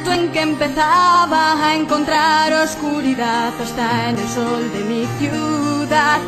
momento en que empezaba a encontrar oscuridad hasta en el sol de mi ciudad.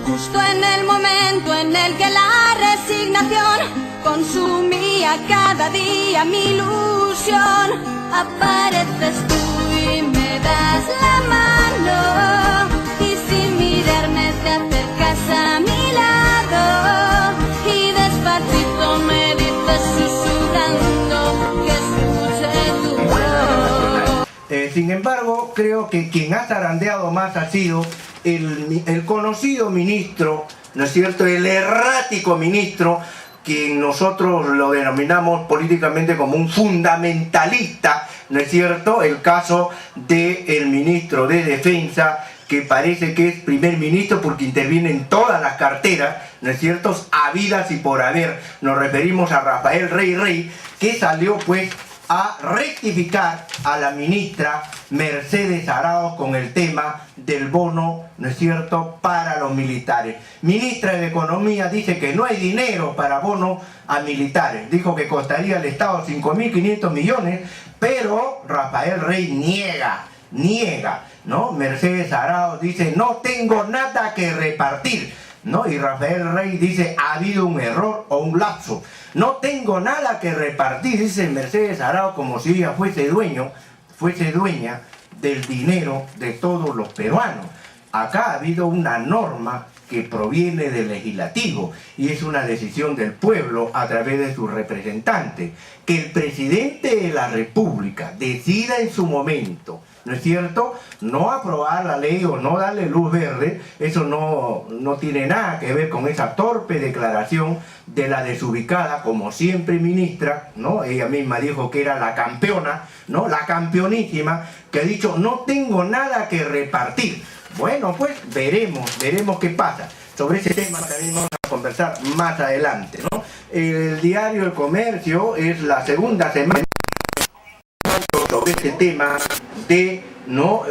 Justo en el momento en el que la resignación consumía cada día mi ilusión, apareces tú y me das la mano, y sin mirarme te acercas a mi lado y despacito me dices susurrando que escuche tu voz. Sin embargo, creo que quien ha zarandeado más ha sido el conocido ministro, ¿no es cierto?, el errático ministro, quien nosotros lo denominamos políticamente como un fundamentalista, ¿no es cierto?, el caso del ministro de Defensa, que parece que es primer ministro porque interviene en todas las carteras, ¿no es cierto?, habidas y por haber. Nos referimos a Rafael Rey, que salió pues a rectificar a la ministra Mercedes Arauz con el tema del bono, ¿no es cierto?, para los militares. Ministra de Economía dice que no hay dinero para bono a militares. Dijo que costaría al Estado 5.500 millones, pero Rafael Rey niega, ¿no? Mercedes Arauz dice, no tengo nada que repartir, ¿no? Y Rafael Rey dice, ha habido un error o un lapso. No tengo nada que repartir, dice Mercedes Arauz, como si ella fuese dueña del dinero de todos los peruanos. Acá ha habido una norma que proviene del legislativo y es una decisión del pueblo a través de sus representantes. Que el presidente de la República decida en su momento, ¿no es cierto?, no aprobar la ley o no darle luz verde, eso no tiene nada que ver con esa torpe declaración de la desubicada, como siempre ministra, ¿no? Ella misma dijo que era la campeona, ¿no?, la campeonísima, que ha dicho, no tengo nada que repartir. Bueno, pues veremos qué pasa. Sobre ese tema también vamos a conversar más adelante, ¿no? El diario El Comercio es la segunda semana sobre este tema de, ¿no?,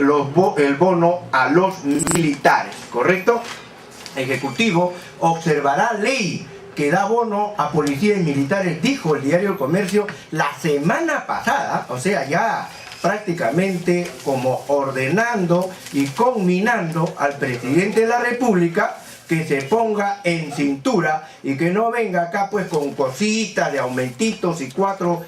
el bono a los militares, ¿correcto? Ejecutivo observará ley que da bono a policías y militares, dijo el diario El Comercio la semana pasada, o sea, ya prácticamente como ordenando y conminando al presidente de la República que se ponga en cintura y que no venga acá pues con cositas de aumentitos y cuatro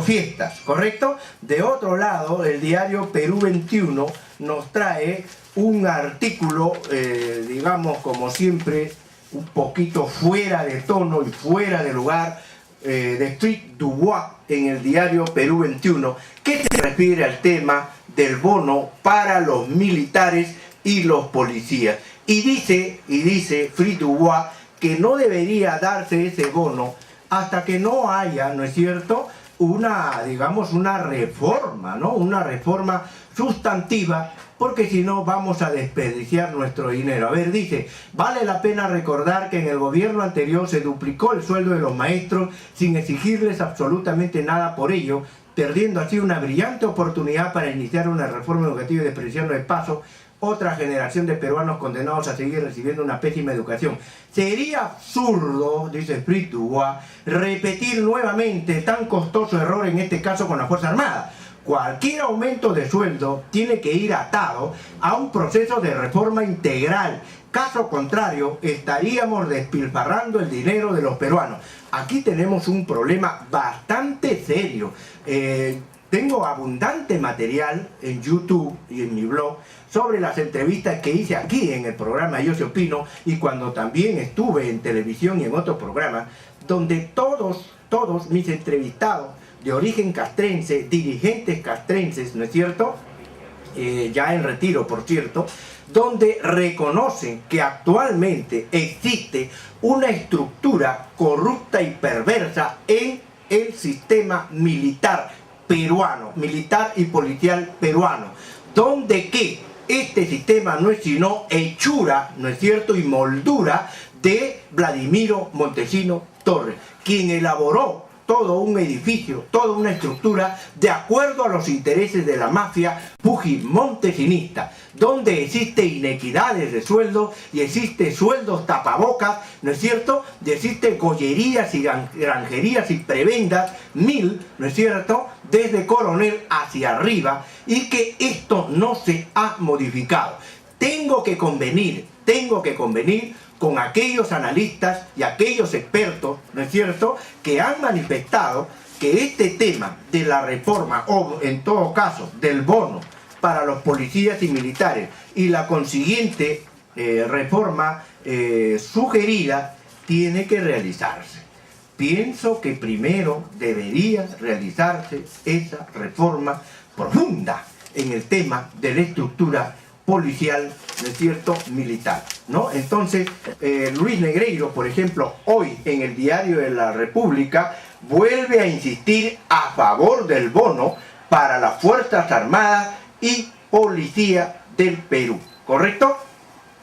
fiestas, ¿correcto? De otro lado, el diario Perú 21 nos trae un artículo, digamos como siempre, un poquito fuera de tono y fuera de lugar, de Frit Dubois en el diario Perú 21, que se refiere al tema del bono para los militares y los policías. Y dice Frit Dubois que no debería darse ese bono hasta que no haya, ¿no es cierto?, digamos, una reforma, ¿no?, una reforma sustantiva, porque si no vamos a desperdiciar nuestro dinero. A ver, dice, vale la pena recordar que en el gobierno anterior se duplicó el sueldo de los maestros sin exigirles absolutamente nada por ello, perdiendo así una brillante oportunidad para iniciar una reforma educativa y despreciando de paso otra generación de peruanos condenados a seguir recibiendo una pésima educación. Sería absurdo, dice Frit Dubois, repetir nuevamente tan costoso error, en este caso con la Fuerza Armada. Cualquier aumento de sueldo tiene que ir atado a un proceso de reforma integral. Caso contrario, estaríamos despilfarrando el dinero de los peruanos. Aquí tenemos un problema bastante serio. Tengo abundante material en YouTube y en mi blog sobre las entrevistas que hice aquí en el programa Yo Sí Opino y cuando también estuve en televisión y en otros programas, donde todos mis entrevistados de origen castrense, dirigentes castrenses, ¿no es cierto?, ya en retiro, por cierto, donde reconocen que actualmente existe una estructura corrupta y perversa en el sistema militar peruano, militar y policial peruano, donde que este sistema no es sino hechura, ¿no es cierto?, y moldura de Vladimiro Montesino Torres, quien elaboró todo un edificio, toda una estructura de acuerdo a los intereses de la mafia pujimontesinista, donde existe inequidades de sueldos y existe sueldos tapabocas, ¿no es cierto?, y existe gollerías y granjerías y prebendas, ¿no es cierto?, desde coronel hacia arriba y que esto no se ha modificado. Tengo que convenir con aquellos analistas y aquellos expertos, ¿no es cierto?, que han manifestado que este tema de la reforma, o en todo caso del bono para los policías y militares y la consiguiente reforma sugerida, tiene que realizarse. Pienso que primero debería realizarse esa reforma profunda en el tema de la estructura policial, ¿no es cierto?, militar, ¿no? Entonces, Luis Negreiro, por ejemplo, hoy en el Diario de la República, vuelve a insistir a favor del bono para las Fuerzas Armadas y Policía del Perú, ¿correcto?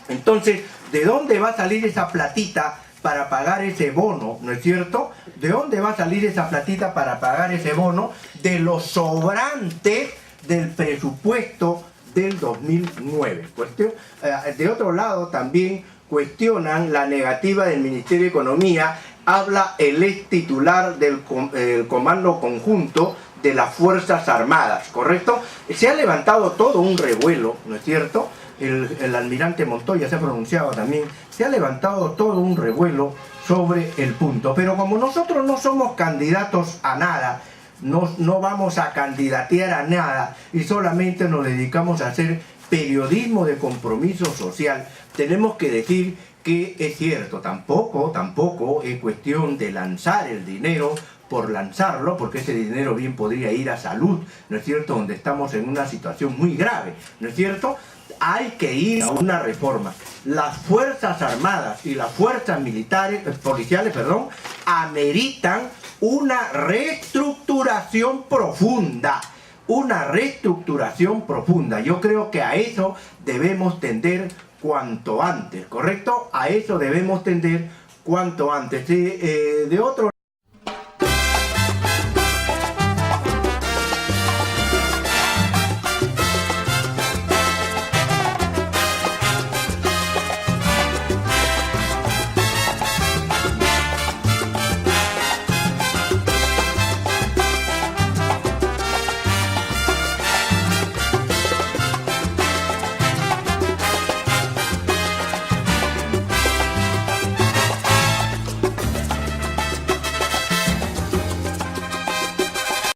Entonces, ¿de dónde va a salir esa platita para pagar ese bono, no es cierto? ¿De dónde va a salir esa platita para pagar ese bono? De los sobrantes del presupuesto del 2009. De otro lado, también cuestionan la negativa del Ministerio de Economía. Habla el ex titular del Comando Conjunto de las Fuerzas Armadas, ¿correcto? Se ha levantado todo un revuelo, ¿no es cierto? El almirante Montoya se ha pronunciado también. Se ha levantado todo un revuelo sobre el punto. Pero como nosotros no somos candidatos a nada, no vamos a candidatear a nada y solamente nos dedicamos a hacer periodismo de compromiso social, tenemos que decir que es cierto, tampoco es cuestión de lanzar el dinero por lanzarlo, porque ese dinero bien podría ir a salud, ¿no es cierto?, donde estamos en una situación muy grave, ¿no es cierto? Hay que ir a una reforma. Las Fuerzas Armadas y las fuerzas policiales, ameritan una reestructuración profunda. Yo creo que a eso debemos tender cuanto antes, ¿correcto? A eso debemos tender cuanto antes. De otro